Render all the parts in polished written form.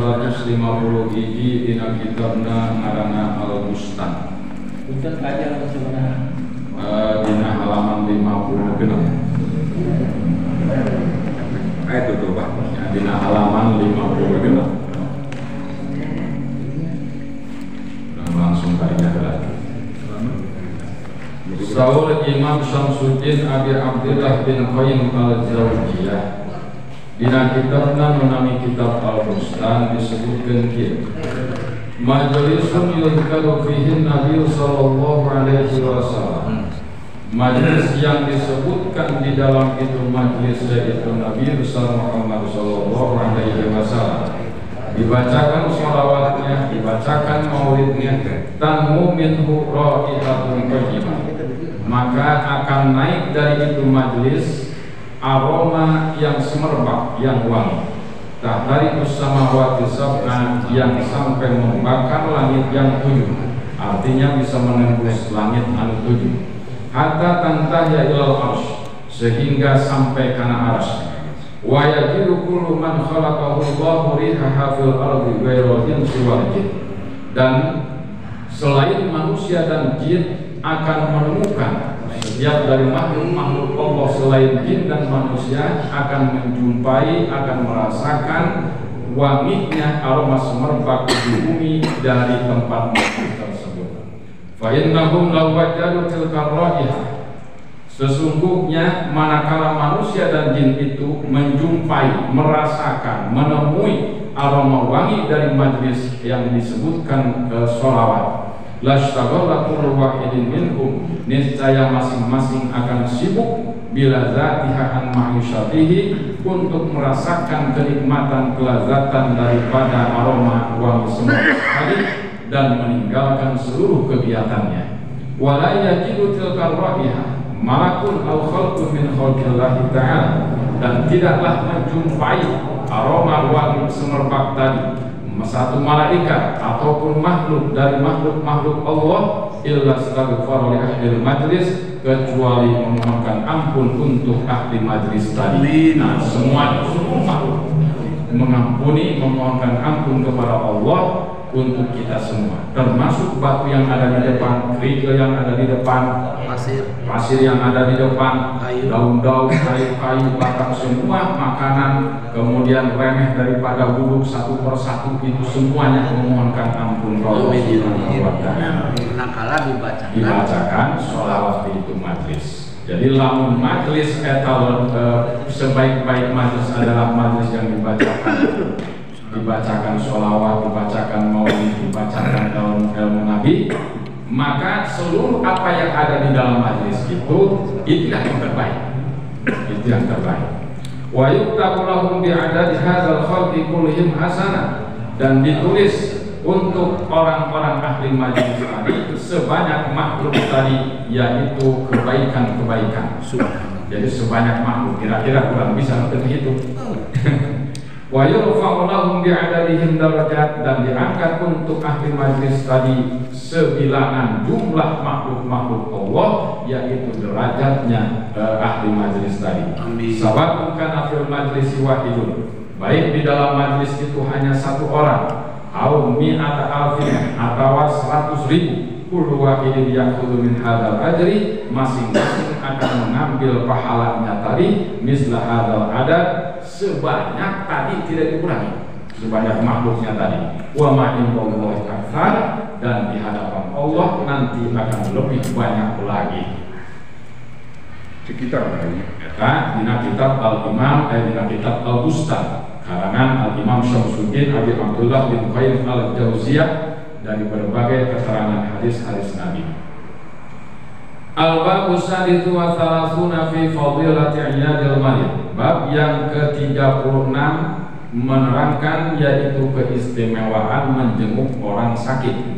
250 hiji dina kitabna ngaranna Al-Bustan. Untuk kajian sebenarnya Dina halaman 50 genep. Itu tuh Pak. Ya, dina halaman 50 genep. Langsung kayaknya lagi. Saur Imam Syamsuddin Abi Abdullah bin Qayyim al-Jauziyah. Dina kitabna menami kitab Al-Bustan disebutkan kieu. Majlisun yuzkaru fihi Nabi sallallahu alaihi wasallam. Majlis yang disebutkan di dalam itu majlis yaitu Nabi Muhammad sallallahu alaihi wasallam. Dibacakan sholawatnya, dibacakan maulidnya, tanmu minhu ra'ihatun thayyibah. Maka akan naik dari itu majlis aroma yang semerbak, yang wangi. Tahtarikus samawati sab'a, yang sampai membakar langit yang 7. Artinya bisa menembus langit anu 7. Hatta tantahya ilal arsy, sehingga sampai kana arsy. Wa yajidu kullu man khalaqahu Allahu rihaha fil ardi ghairu insi wal jin. Dan selain manusia dan jin akan menemukan, setiap dari makhluk Allah selain jin dan manusia akan menjumpai, akan merasakan wanginya aroma semerbak di bumi dari tempat tersebut. Fa innahum law wajadu tilka raihah, sesungguhnya manakala manusia dan jin itu menjumpai, merasakan, menemui aroma wangi dari majlis yang disebutkan sholawat, lashtaghala kullu wahidin minhum, niscaya masing-masing akan sibuk bila zatiha an ma'isyatihi, untuk merasakan kenikmatan kelazatan daripada aroma wangi semerbak tadi dan meninggalkan seluruh kegiatannya. Wala yajidu tilka raihah malakun aw khalqun min khalqillahi ta'ala, dan tidaklah menjumpai aroma wangi semerbak tadi satu malaikat ataupun makhluk dari makhluk-makhluk Allah illa astaghfara li ahli majlis, kecuali memohonkan ampun untuk ahli majlis tadi. Nah, semua makhluk mengampuni, memohonkan ampun kepada Allah untuk kita semua, termasuk batu yang ada di depan, kerikil yang ada di depan, pasir yang ada di depan, daun-daun, kayu-kayu, batang, semua makanan, kemudian remeh daripada gubuk satu persatu, itu semuanya memohonkan ampun Allah Subhanahu wa ta'ala. manakala dibacakan sholawat di itu majlis. Jadi lamun majlis etalon, sebaik-baik majlis adalah majlis yang dibacakan sholawat, dibacakan maulid, dibacakan dalam ilmu Nabi, maka seluruh apa yang ada di dalam majlis itu yang terbaik. Itu yang terbaik. Wa yuktabu lahum bi'adadi hadzal khalqi kullihim hasanah, dan ditulis untuk orang-orang ahli majlis tadi sebanyak makhluk tadi, yaitu kebaikan-kebaikan. Jadi sebanyak makhluk, kira-kira kurang bisa terhitung. Wa yurfa'u lahum bi'adadihim darajat, dan diangkat untuk ahli majlis tadi sebilangan jumlah makhluk-makhluk Allah, yaitu derajatnya ahli majlis tadi. Sabab kana fil majlisi wahidun, baik di dalam majlis itu hanya satu orang, au mi'ata alfin, atau 100.000, kullu wahidin ya'khudhu min hadzal ajri, masing-masing akan mengambil pahalanya tadi, misla hadzal adad, sebanyak tadi, tidak dikurangi, sebanyak makhluknya tadi. Wa ma indallahi aktsar, dan di hadapan Allah nanti akan lebih banyak lagi. Sekitar lagi. Kata dina kitab Al-Imam, dina kitab Al-Bustan, karangan Al-Imam Syamsuddin Abi Abdullah bin Qayyim al-Jauziyah, dari berbagai keterangan hadis-hadis Nabi. Al-Babu Saditsu wa Thalatsuna fi Fadilati Iyadil Marid. Bab yang ke-36 menerangkan yaitu keistimewaan menjenguk orang sakit.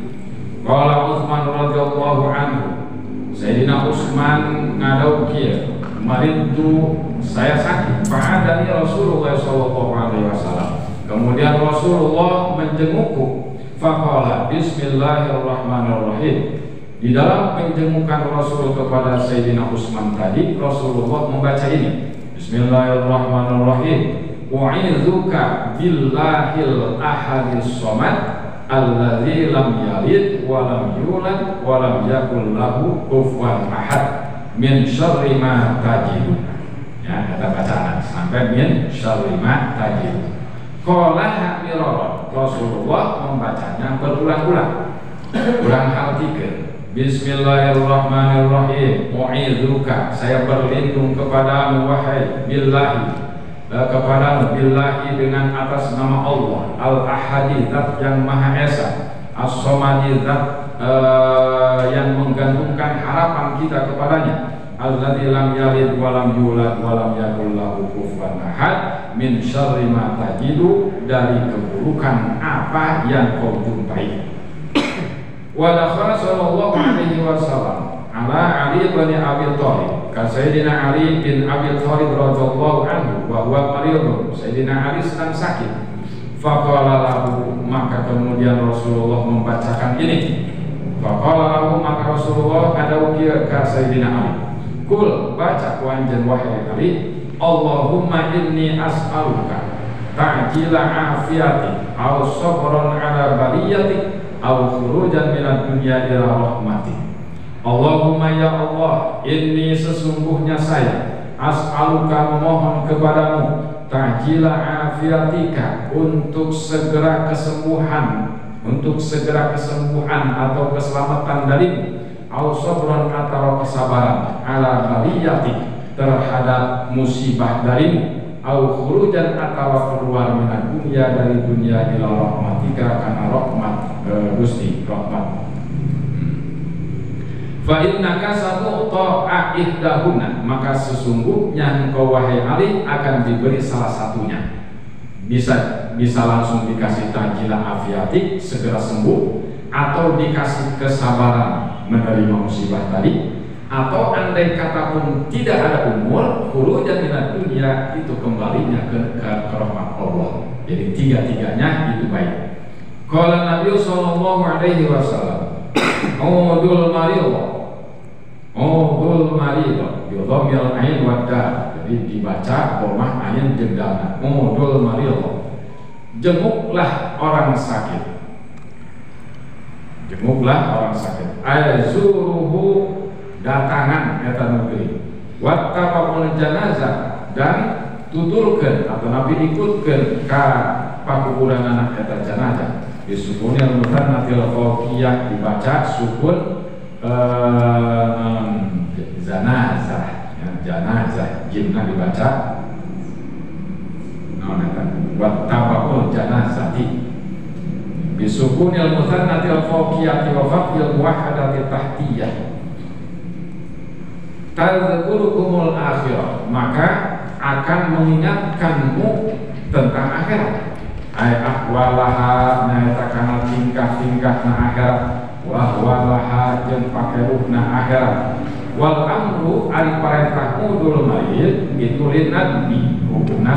Qala Utsman radhiyallahu anhu, Sayyidina Utsman ngadau kieu, maridtu, saya sakit, fa'adani Rasulullah sallallahu alaihi wasallam. Kemudian Rasulullah menjengukku, faqala bismillahirrahmanirrahim. Di dalam penjengukan Rasul kepada Sayyidina Utsman tadi, Rasulullah membaca ini, bismillahirrahmanirrahim. Wa'idzuka billahil ahadis somad alladzi lam yalid wa lam yulad wa lam yakul lahu kufuwan ahad min syarri ma tajidu. Ya, kata bacaan sampai min syarri ma tajidu. Qala mirara, Rasulullah membacanya berulang-ulang. Ulang hal 3. Bismillahirrahmanirrahim. Mu'idzuka, saya berlindung kepadamu wahai billahi, kepadamu billahi dengan atas nama Allah, al-ahadi zat yang maha esa, as-somadi zat yang menggantungkan harapan kita kepadanya, alladzi lam yalid wa lam yulad wa lam yakul lahu kufuwan ahad, min syarri ma tajidu, dari keburukan apa yang kau jumpai. Wa dakhala sallallahu alaihi wasallam ala Ali bin Abi Thalib, ka Sayyidina Ali bin Abi Thalib radhiyallahu anhu wa huwa maridun. Sayyidina Ali sedang sakit. Faqala lahu, maka kemudian Rasulullah membacakan ini. Faqala lahu, maka Rasulullah adaukiya ka Sayyidina Ali, kul, baca kuanjen wahai Ali, Allahumma inni as'aluka ta'jila afiyati aw sabran ala baliyati aw khurujan minad dunya ila rahmati. Allahumma ya Allah, inni sesungguhnya saya as'aluka memohon kepadamu ta'jila afiatika, untuk segera kesembuhan atau keselamatan darimu, aw sabran atau kesabaran ala baliyati, terhadap musibah darimu, aw khurujan atau keluar minad dunya, dari dunia ila rahmatika, karena rahmat Gusti, rahmat. Fa innaka satu'ta ihdahuna, maka sesungguhnya engkau wahai Ali akan diberi salah satunya. Bisa langsung dikasih ta'jila afiatik, segera sembuh, atau dikasih kesabaran menerima musibah tadi, atau andai kata pun tidak ada umur, khurujan minad dunya, itu kembalinya ke rahmat Allah. Jadi tiga-tiganya itu baik. Qala Nabi sallallahu alaihi wasallam, udul marido yudhamil ain wadda, jadi dibaca domah ain jendana. Udul marido, jenguklah orang sakit. Azuruhu, datangan eta negeri. Wattaba'ul janazah, dan tuturkeun atau Nabi ikutkeun ka pakuburan anak eta jenazah. Disukunil mutannatil fawqiyah, dibaca sukun zanazah, ya, janazah jimna dibaca wattaba'ul janazati bisukunil mutannatil fawqiyah wa faqil muwahhadati tahtiyah. Tadzurukumul akhirah, maka akan mengingatkanmu tentang akhirat. Ay ahwalaha, naetakana tingkah-tingkah na akhirat, wahwalaha jeung pakeruhna akhirat. Wal amru ari parentahmu dul marid itu linadbi, hukumna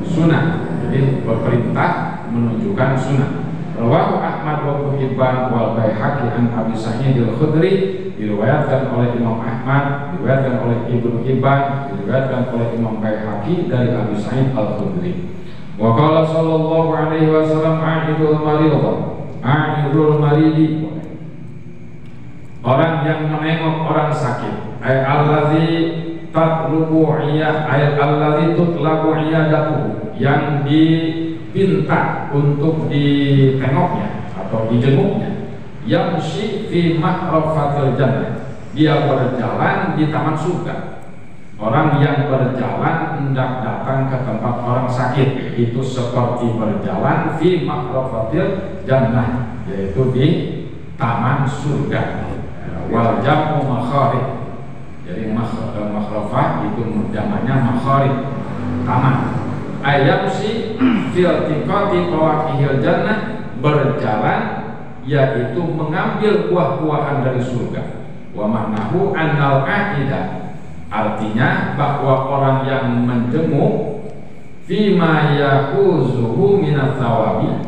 sunnah, jadi berperintah menunjukkan sunnah. Rawahu Ahmad wa Ibnu Hibban wal Baihaqi an Abi Sa'id al-Khudri, diriwayatkan oleh Imam Ahmad, diriwayatkan oleh Ibnu Hibban, diriwayatkan oleh Imam Baihaqi dari Abi Sa'id al-Khudri. Wa qala sallallahu alaihi wasallam a'idul maridi, orang yang menengok orang sakit, ay allazi tatlubu iyadatuhu, yang dipinta untuk ditengoknya atau dijenguknya. Yamshi fi mahrafatil jannah, dia berjalan di taman surga. Orang yang berjalan hendak datang ke tempat orang sakit, itu seperti berjalan fi mahrafatil jannah, yaitu di taman surga. Wal jamu makharij, jadi makhrafah itu jamaknya makharij, taman. Ayamsi fil tiqati qawaqihil jannah, berjalan yaitu mengambil buah-buahan dari surga. Wa maknahu annal a'idah, artinya bahwa orang yang menjenguk fima yahuzuhu minat thawabi,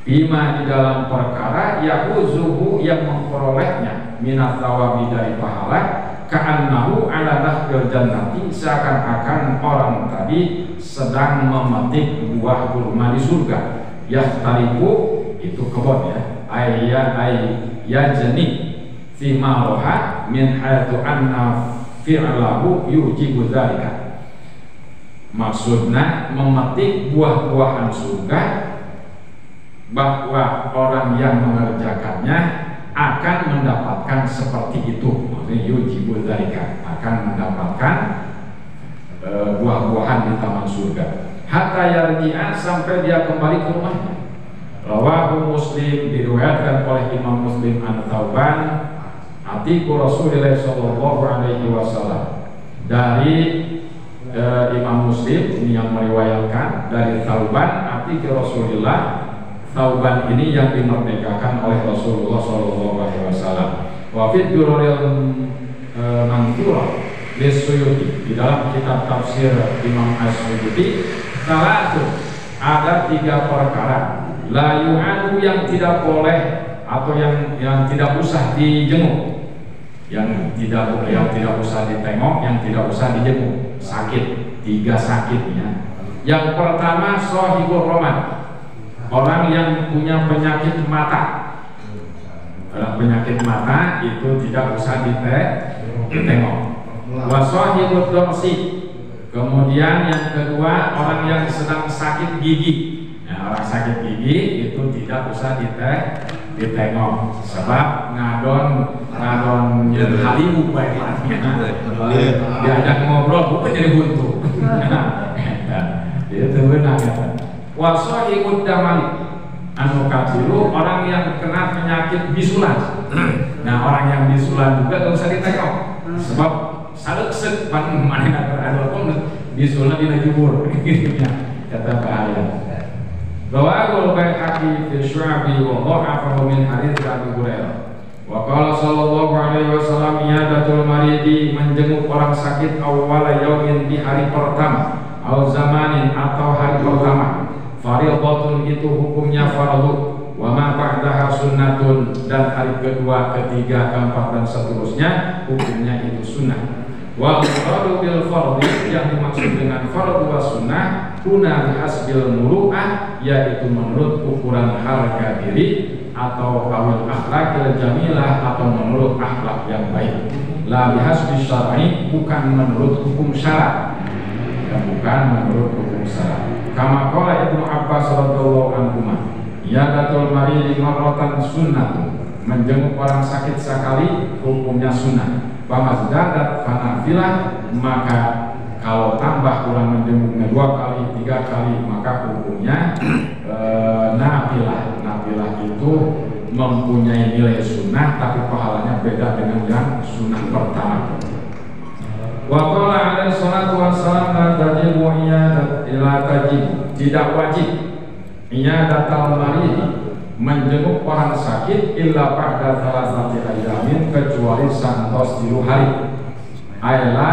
fima di dalam perkara yahuzuhu yang memperolehnya minat thawabi dari pahala, ka'annahu ala nahbil jannati, seakan-akan orang tadi sedang memetik buah kurma di surga. Yahtariku itu kebun ya, ya jenih fima roha min hayatu anna fi'lahu yujibu dzalika. Maksudnya memetik buah-buahan surga, bahwa orang yang mengerjakannya akan mendapatkan seperti itu. Maksudnya yujibu dzalika, akan mendapatkan buah-buahan di taman surga. Hatta yarji'a, sampai dia kembali ke rumahnya. Rawahu Muslim, diriwayatkan oleh Imam Muslim an Thauban atiku Rasulullah sallallahu alaihi wasallam. Dari Imam Muslim ini yang meriwayatkan dari Thauban atiku Rasulullah. Thauban ini yang dimerdekakan oleh Rasulullah sallallahu alaihi wasallam. Wa fi duraril manthura Suyuti, di dalam kitab tafsir Imam As-Suyuti, ada 3 perkara la yu'adu, yang tidak boleh atau yang tidak usah dijenguk, yang tidak usah ditengok, yang tidak usah dijenguk. Sakit, 3 sakitnya. Yang pertama sohibul roman, orang yang punya penyakit mata. Penyakit mata itu tidak usah ditengok. Wasahibud dorsi, kemudian yang kedua orang yang sedang sakit gigi. Nah, orang sakit gigi itu tidak usah ditengok, sebab ngadon halimu baiknya. Diajak ngobrol bukan jadi buntu. Itu benar. Wasahibud damali, anu katilu, orang yang kena penyakit bisulan. Nah, orang yang bisulan juga gak usah ditengok, sebab salek-sek mana berada pun bisulan dina jubur kata bahaya. Rawahul Baihaqi fi Syu'abi wa dha'afahu min hadits Abi Hurairah. Wa qala sallallahu alaihi wasallam iyadatul maridi, menjenguk orang sakit awwala yaumin, di hari pertama, au zamanin, atau hari pertama. Fardhatun, itu hukumnya fardhu, wa ma ba'daha sunnatun, dan hari kedua, ketiga, keempat dan seterusnya hukumnya itu sunnah. Wa muradu bil fardhi, yang dimaksud dengan fardhu wa sunnah kuna hasbil muru'ah, yaitu menurut ukuran harga diri, atau awal akhlakil jamilah, atau menurut akhlak yang baik. La bihasbi syar'i, bukan menurut hukum syarak, bukan menurut hukum syarak. Kama qala Ibnu Abbas radhiyallahu anhu, yadatul maridi marratan sunnah, menjenguk orang sakit sekali hukumnya sunnah. Pamazdadat fanafilah, maka kalau tambah kurang menjenguknya 2 kali, 3 kali, maka hukumnya nafilah. Nafilah itu mempunyai nilai sunnah, tapi pahalanya beda dengan yang sunnah pertama. Wa qala alaihi salatu wassalam la tajibu tidak wajib iyadatul maridi, menjenguk orang sakit, illa ba'da thalathati ayyamin, kecuali santos 3 hari. Aila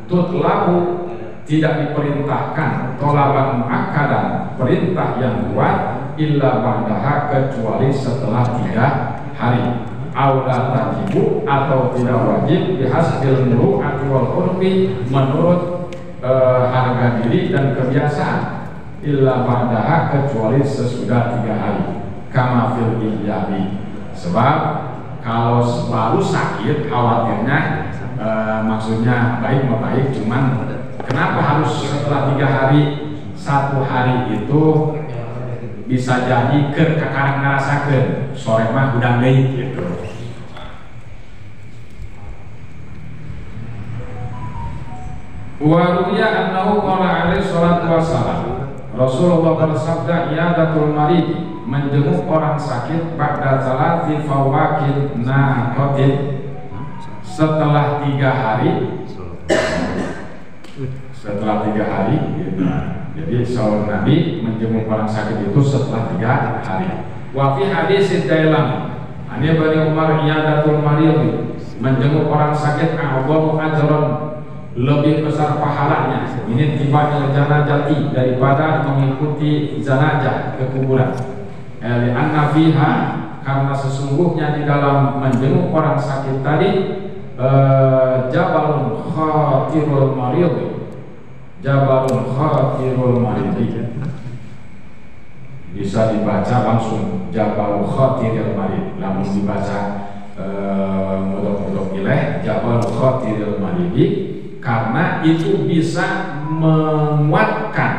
tutlabu, tidak diperintahkan, tolaban muakkadan, perintah yang kuat, illa ba'daha, kecuali setelah 3 hari. Aula tajibu, atau tidak wajib, bihasbil muru'ati wal urfi, menurut harga diri dan kebiasaan, illa ba'daha, kecuali sesudah 3 hari. Kama fil ijabi, sebab kalau baru sakit khawatirnya maksudnya baik membaik, cuman kenapa harus setelah 3 hari? 1 hari itu bisa jadi ke kakarang ngarasakeun, sore mah udang deui gitu. Wa ruya annahu qala alaihi salatu wassalam, Rasulullah bersabda, iyadatul maridi, menjenguk orang sakit, ba'da salati fawakil naqatin, setelah 3 hari, setelah 3 hari gitu. Jadi seorang Nabi menjenguk orang sakit itu setelah 3 hari. Wa fi hadis Dailam ani Bani Umar, iyadatul maridi, menjenguk orang sakit, a'dhamu ajran, lebih besar pahalanya, ini tibanya janazati, daripada mengikuti jenazah ke kuburan. Anna fiha, karena sesungguhnya di dalam menjenguk orang sakit tadi, Jabalun Khatirul Marid. Jabalun Khatirul Marid. Bisa dibaca langsung Jabalun Khatirul Marid. Langsung dibaca modok-modok ileh Jabalun Khatirul Marid, karena itu bisa menguatkan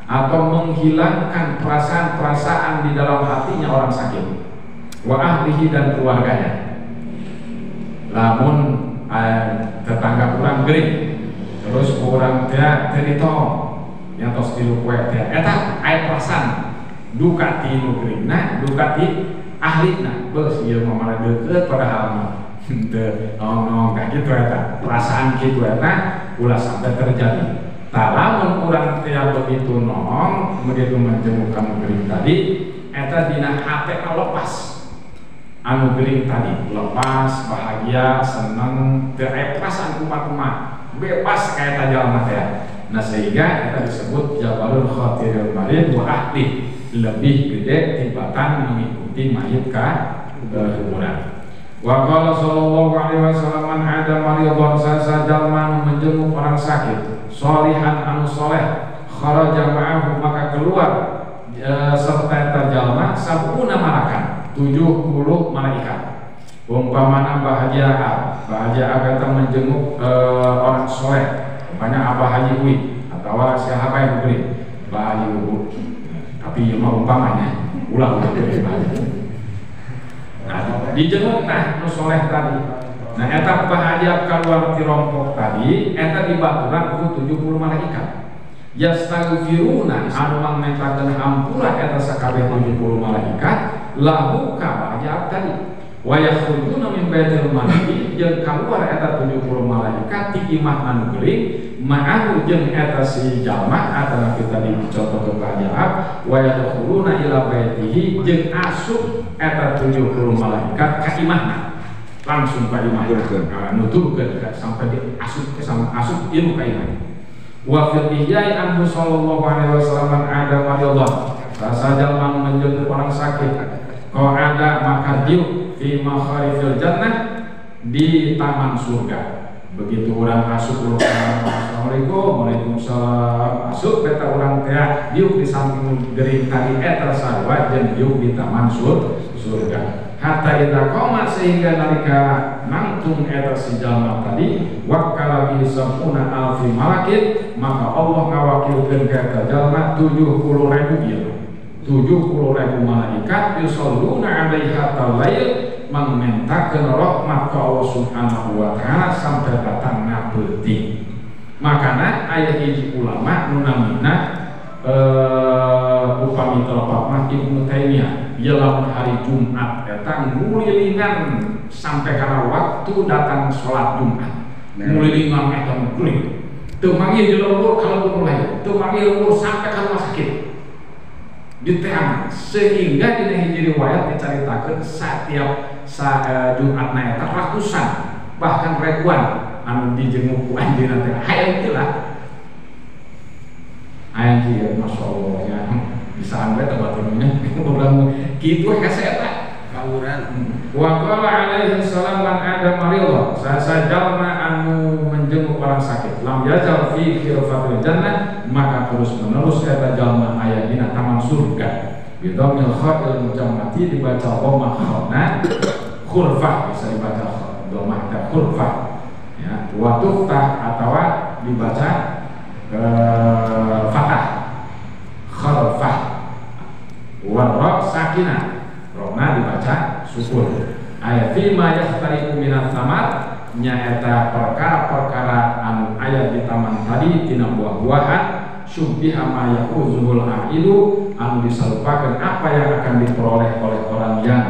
atau menghilangkan perasaan-perasaan di dalam hatinya orang sakit, wa ahlihi dan keluarganya. Lamun tetangga kurang gering, terus kurang dia cerita yang tos tilu kue dia, eta aya perasaan duka ti nu gering, nah duka ti ahlina, bos ieu mah malah deukeut padahal mah teu nong kayak gitu eta, perasaan kitu eta ulah sampai terjadi. Lamun urang teh begitu nong begitu menjenguk anu gering tadi, eta dina hate lepas anu gering tadi, lepas, bahagia, seneng, teu aya perasaan kumaha-kumaha, bebas kayak jalma teh. Nah sehingga kita disebut Jabalul Khatirul Marid wa ahli, lebih gede tibatan mengikuti mayit ka kuburan. Wa qala sallallahu alaihi wasallam, man ada maridhan jalma menjenguk orang sakit, sholihan anu soleh, kharaja ma'ahu maka keluar serta terjalma sabuna malakan 70 malaikat. Umpamana bahagia kata menjenguk orang soleh, umpamanya Abah Haji Uwi atau siapa yang beri Bahaji Uwi, tapi yang umpamanya ulang nah dijenguk nah nu soleh tadi. Nah eta bahagia keluar ti rompok tadi, eta dibaturan ku 70 malaikat. Yastaghfiruna anu mangmentakeun hampura eta sakabeh 70 malaikat lahu ka bahagia tadi. Wa yakhrujuna min baitil maqdis jeung kaluar eta 70 malaikat ti imah anu geuring ma'ahu jeung eta si jalma adalah kita dicontoh ke bahagia. Wa yadkhuluna ila baitihi jeung asup eta 70 malaikat ka imahna, langsung ka imah nuturkeun sampai asup ilmu ka imah. Wa fil ihyai anhu sallallahu alaihi wasallam ada maridhan, rasa jalma menjenguk orang sakit, kau ada maka diuk fi makharifil jannah, di taman surga. Begitu orang masuk, assalamualaikum, waalaikumsalam, masuk peta orang teh diuk di samping gering tadi eta sarwa jeung diuk di taman surga. Hatta ida qoma sehingga nalika nangtung eta si jalma tadi wakala bi sabuna alfi malakin, maka Allah ngawakilkeun ka eta jalma 70.000 jiwa, 70.000 malaikat yusalluna alaiha talail mangmentakeun rahmat ka Allah Subhanahu wa taala sampai datangna peuting. Makana aya hiji ulama nu namina upami telepatna Ibnu Taimiyah, lamun hari Jumat eta ngulilingan sampai kana waktu datang sholat Jumat, ngulilingan eta nguling teu manggih di lembur kalau mulai, teu manggih lembur sampai ka rumah sakit di teangan, sehingga dina hiji riwayat dicaritakeun setiap Jumat na eta ratusan bahkan ribuan anu dijenguk ku anjeunna teh hayang gila. Hayang kieu masyaallah ya. Bisa ambil tempat-tempatnya orang gitu kaseta kawuran. Wa qala alaihi salam man ada maridha, sajalna anu menjenguk orang sakit, lam yazal fi khirfatil jannah, maka terus menerus eta jalma aya dina taman surga. Bidhamil khail mujammati dibaca dhamma khana khurfah, bisa dibaca dhamma khurfah ya, wa tuftah atawa dibaca fathah khalfah, warra sakinah, rona dibaca sukun. Ayat fima yahtariku minat samar, nyaeta perkara-perkara anu ayat di taman tadi tina buah-buahan, syubbiha ma yaquzuhul aqilu, anu diserupakan apa yang akan diperoleh oleh orang yang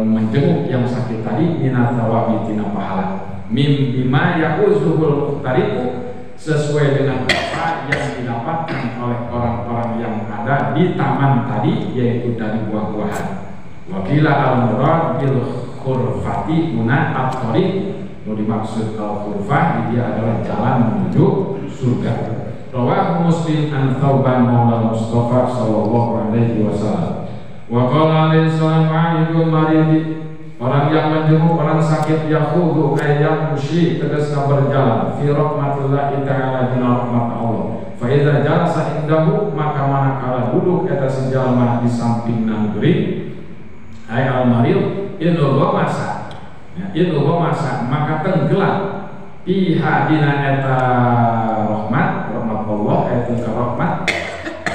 menjenguk yang sakit tadi minat tawabi tina pahala. Mim bima yaquzuhul muhtariku, sesuai dengan apa yang didapatkan oleh orang-orang yang ada di taman tadi, yaitu dari buah-buahan. Wakila al-murad bil khurfati guna at-thariq, yang dimaksud al-khurfah dia adalah jalan menuju surga. Rawahu Muslim an Thauban maula Mustafa sallallahu alaihi wasallam. Wa qala alaihi salam ma'idul marid orang yang menjenguk orang sakit yahudu ayam musyrik tegasna berjalan fi rahmatillah ta'ala dina rahmat Allah. Fa idza jalasa indahu maka manakala duduk eta si jalma di samping nangri ay al maril inul masa ya inul masa maka tenggelam iha dina eta rahmat Allah eta rahmat.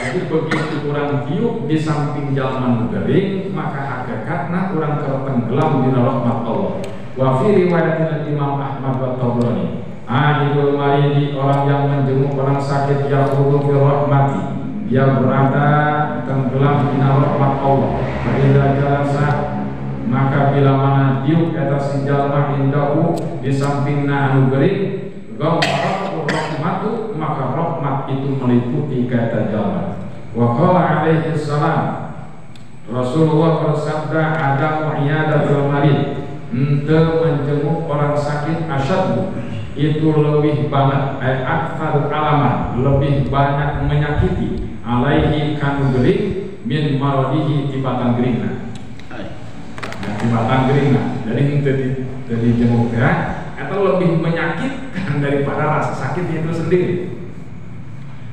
Jadi begitu orang diuk di samping jalman gering maka hakikatna orang tertenggelam di rahmat Allah. Wa fi riwayatin Imam Ahmad wa Tabrani ahidul maridi orang yang menjenguk orang sakit yahudu fi rahmati dia berada tenggelam di rahmat Allah. Bila jalasa maka bila mana diuk eta si jalma indahu di sampingna anu gering gambaratu rahmatu maka rahmat itu meliputi kata jalma. Wa qala alaihi salam Rasulullah bersabda ada mu'iyadatul marid untuk menjenguk orang sakit asyadu itu lebih banyak akthar alaman lebih banyak menyakiti alaihi kanu gering min maradihi tibatan geringna tibatan geringna jadi itu dijenguk ya atau lebih menyakitkan daripada rasa sakit itu sendiri.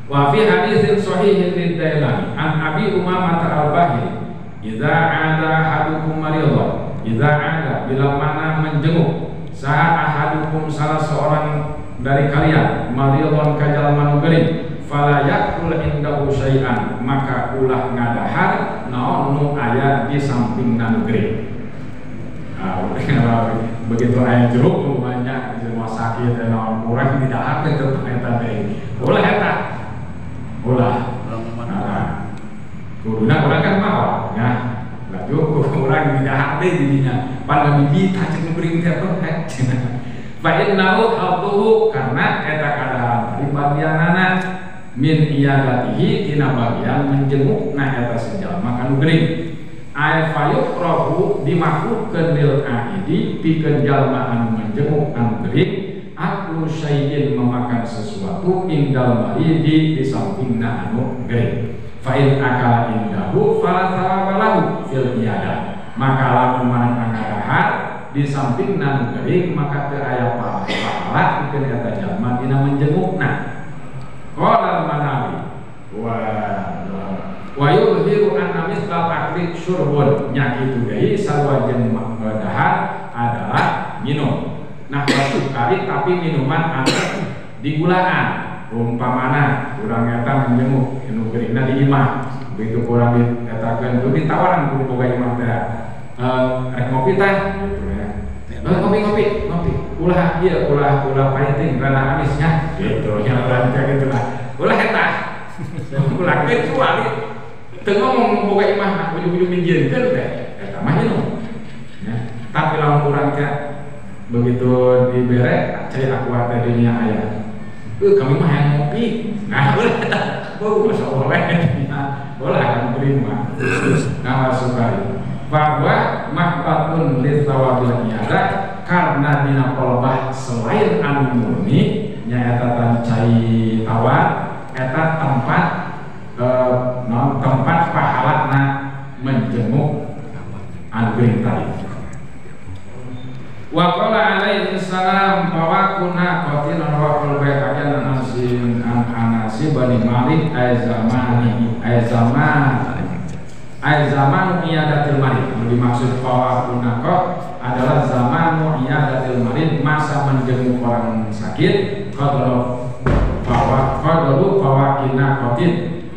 Wa fi haditsin sahihin liddailani an Abi Umamah al-Bahili idza ada ahadukum maridha idza ada bila mana menjenguk saha ahadukum salah seorang dari kalian maridhan kajalman gering fala yakul indahu syai'an maka ulah ngadahar naon nu aya di samping nanu gering. Begitu aya jeruk banyak di rumah sakit dan orang tidak ada tetap eta deui. Ulah eta. Ulah. Kuduna orang kan mau ya. Laju orang tidak ada dirinya. Pada bibi tajam bering teh fa innahu hatuhu karena eta keadaan di bagianana min iyadatihi tina bagian menjenguk na eta sejalma kanu gering. Ay fayuk rohu dimakhlukkan lil aidi pikeun jalma anu menjenguk anu gering aklu syai'in memakan sesuatu indal maridi di sampingna anu gering fa in akala indahu fala thawabalahu fil iyadah maka lamun maneh ngarahat di sampingna anu gering maka teu aya pahala pikeun eta jalma dina menjengukna. Qala al-Manawi wa yudhiru anna misbal akli syurbun nyakitu deui sawajen dahar adalah minum. Nah batu kali tapi minuman anu digulaan umpamana urang eta menjenguk anu geurina di imah begitu urang dietakeun kudu ditawaran kudu boga imah teh rek ngopi teh gitu ya. Ngopi ulah ieu ulah paiting rada amisnya gitu nya urang teh gitu lah. Ulah eta ulah kecuali teu ngomong boga imah ujug-ujug minjeunkeun teh eta mah minum ya. Tapi lamun urang teh begitu dibere cari aku teh dunia aya kami mah yang ngopi nah ulah eta masyaallah boleh akan terima nama sukari bahwa mahbatun lithawabil iyadah karena dina qalbah selain anu murni nya eta tan cai tawar eta tempat tempat pahalana menjenguk anu gering tadi. Wa qala alaihi salam tawakuna qatina rawahul baihaqi an Anas bin Malik zaman iyadatil marid. Dimaksud tawakuna adalah zaman iyadatil marid masa menjenguk orang sakit qadru fawakina qatin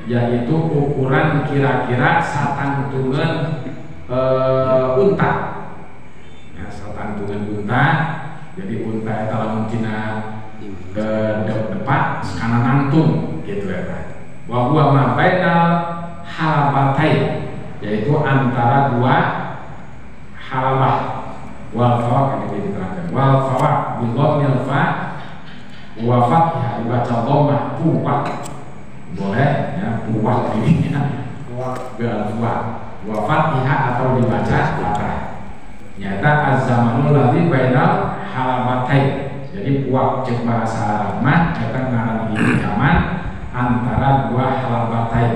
yaitu ukuran kira-kira satangtungan unta ya, satangtungan unta jadi unta eta lamun tina depan kana nangtung gitu ya wa huwa ma bainal halabatain yaitu antara dua halabah wal fawaq ini diterangkan wal fawaq bi dhammil fa wa fathah dibaca dhammah pupat boleh ya buah ini ya buah fatihah atau dibaca fathah nyata az-zamanul ladzi bainal halabatain jadi buah cek bahasa Arab mah eta ngaran ini zaman antara dua halabatain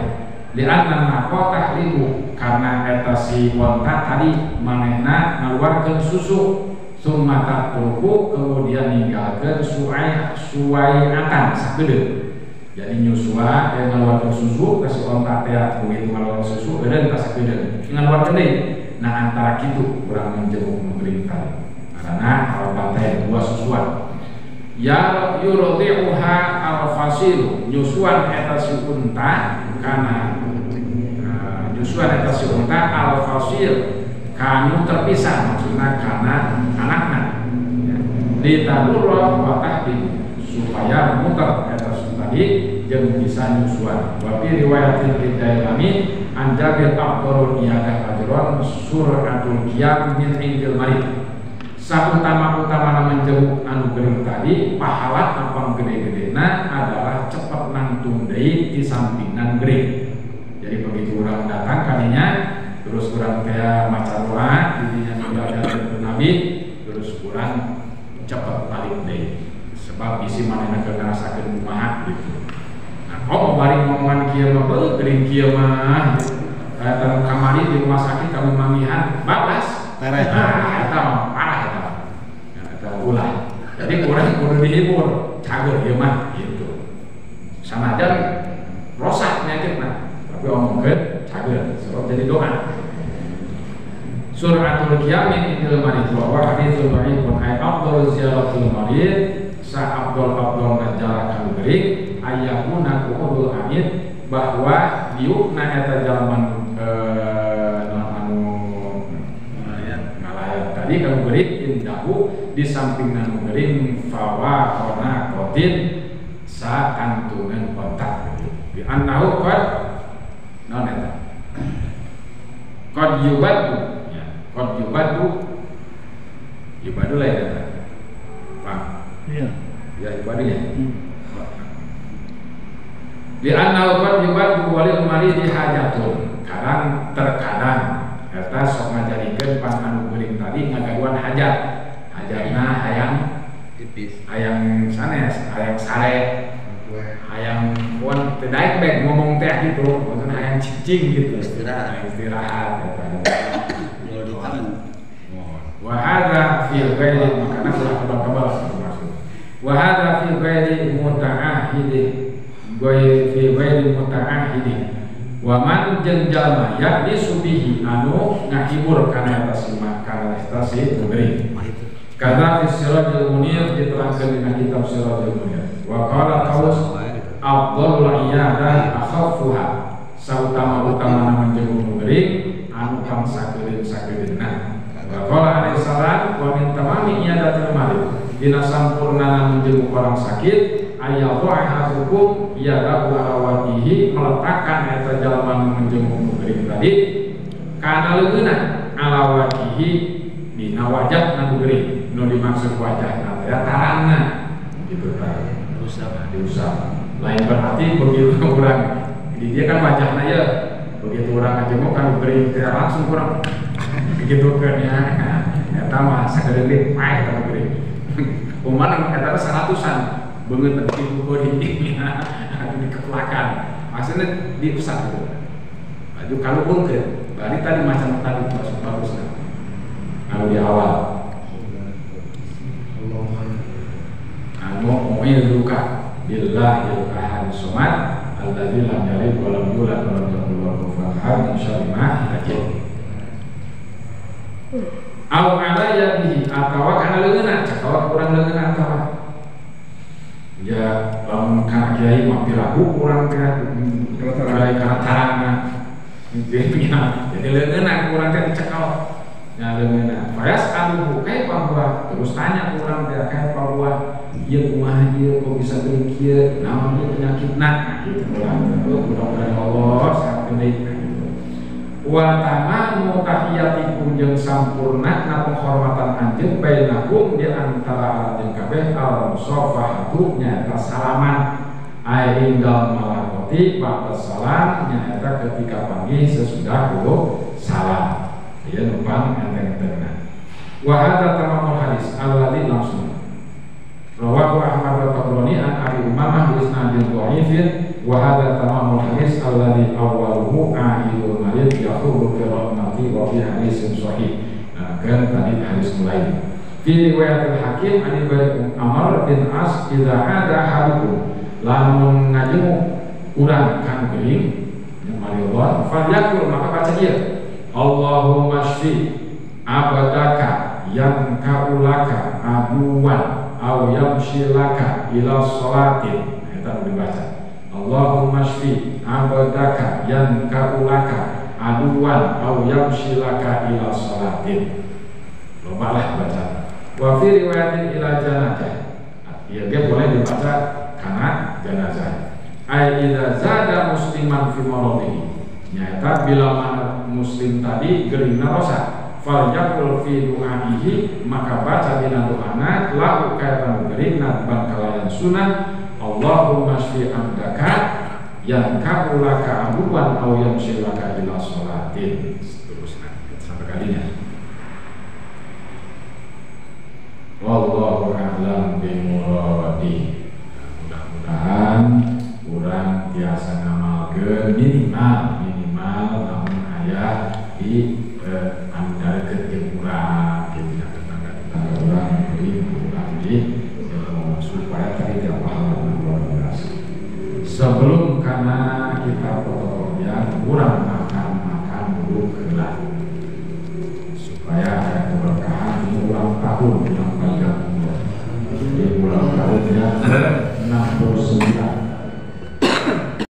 li'anna naqata tahlibu karena eta si onta tadi manehna ngaluarkeun susu summa tatruku kemudian ninggalkeun suaiatan sakedeuk. Jadi nyusua yang ngaluarkeun susu ka si onta teh begitu ngaluarkeun susu eureun ka sakedeuk ngaluarkeun deui. Nah antara kitu urang menjenguk mengering tadi karena harapan teh dua susuan ya yurdi'uha al-fasilu nyusuan eta si unta kana nyusuan eta si unta al-fasil kanu terpisah maksudna kana anakna ya. Ditadurra wa tahdi supaya muter eta tadi jeung bisa nyusuan wa fi riwayatin Dailami an Jabir aqrarun iyadah ajron suratul qiyam min indil marid sautama-utama menjenguk anu geuning tadi pahala apa gede-gedena adalah cepet nangtung deui di sampingan geuning. Jadi begitu orang datang kadinya terus urang teh maca doa didinya ibadah Nabi terus urang cepet balik deui sebab bisi manehna keur ngarasakeun kumaha gitu. Nah, kok bari ngomongan kieu mah beuh geuning kieu mah datang kamari di rumah sakit kami manggihan bablas tereh. Nah, eta parah eta. Eta ulah. Jadi kurang kudu dihibur, cager ieu mah gitu. Sanajan rosak penyakitna, tapi omongkeun cager, sebab jadi doa. Suratul Qiyam indil marid wa haditsul dhaifun ay afdhalu ziyaratul marid sa afdal najara geuring ayyakuna qudul amid bahwa diukna eta jalman ngalayat tadi kalau geuring indahu di samping nanu geuring fawa kona kotin sa kantungan kontak di annahu qad naon eta qad yubadu ya qad yubadu lah eta Pak iya ya yubadu ya di annahu qad yubadu walil maridi hajatun terkadang eta sok ngajarikeun pan anu geuring tadi ngagaduan hajat hajatna hayang tipis hayang sanes hayang sare hayang pun teu daek bae ngomong teh gitu maksudna hayang cicing gitu istirahat eta wa hadza fil ghairi makana kebal maksud wa hadza fil ghairi muta'ahidi fi ghairi muta'ahidi wa man jalma yakni subihi anu ngahibur kana tasima kana stasi geuring kada fi sirajul munir diterangkeun dina kitab sirajul munir wa qala qaus afdhalul iyadah akhaffuha sautama-utama menjenguk geuring anu kang sakedeung-sakedeungna wa qala alaihi salam wa min tamami iyadatil marid dina sampurnana menjenguk orang sakit ayyadu'a hukum yadahu ala wajhihi meletakkan eta jalma menjenguk geuring tadi kana leungeunna ala wajhihi dina wajah nu geuring nu dimaksud wajahna teh tarangna gitu tah diusap lain berarti begitu urang di dia kan wajahna ya begitu urang ngajenguk kan geuring teh langsung urang begitu kan ya eta mah sakedeuk paeh ka geuring umpama eta 100-an banget begitu body dikeplakan maksudnya diusap gitu itu kalau urgen bari tadi macam tadi bagusnya kalau di awal mu'min luka billahil ahad somad alladzi lam yalid wa lam yulad wa lam yakul lahu kufuwan ahad insyaallah ajib au ala yadihi atawa kana leungeunna cakawa kurang leungeunna atawa ya lamun kana kiai mah piraku urang teh kiai kana tarangna jadi leungeunna urang teh dicekal nya leungeunna fayas aluhu kae bahwa terus tanya urang teh kae bahwa ieu kumaha ieu kok bisa geuning kieu naon ieu penyakitna gitu urang mudah-mudahan Allah sakedeuk wa tamamu tahiyatikum jeung sampurna na penghormatan anjeun bainakum di antara anjeun kabeh al-musafahatu nyaeta salaman ai inggal malakoti ba'da salam nyaeta ketika panggih sesudah huruf salam ieu numpang enteng-entengna wa hadza tamamul hadis alladzi langsung rawahu Ahmad wa Tabrani an Abi Umamah bi isnadin dhaifin wa hadza tamamul hadis alladzi awwaluhu ahidul marid yaqulu rahmati wa fi hadisin sahih. Nah, kan tadi hadis mulai. Fi riwayatil Hakim ani Amr bin As idza ada hadukum lamun ngajemu urang kan geuring yang mariodon falyakul maka baca dia Allahumma shfi abadaka yang kaulaka aduwan aw yamshilaka ila sholatin. Kita dibaca Allahumma shfi abadaka yang kaulaka aduwan aw yamshilaka ila sholatin. Lobalah baca. Wa fi riwayatin ila janazah. Ya dia boleh dibaca karena jenazah. Ai idza zada musliman fi maradihi. Nyata bila mana muslim tadi geuringna rosa, falyaqul fi du'aihi maka baca dina doana lahu kaitan geuringna bangkalayan sunah Allahumma shfi abdaka yang kabulaka abuwan aw yamshilaka ila sholatin. Seterusnya sampai kalinya. Wallahu a'lam bimuradi. Mudah-mudahan kurang biasa ngamalkeun minimal namun aya di andarekeun jeung urang dina tetangga-tetangga urang beri urang di supaya tadi tidak pahala luar biasa. Sebelum karena kita fotokopian urang makan dulu heula supaya ada keberkahan di ulang tahun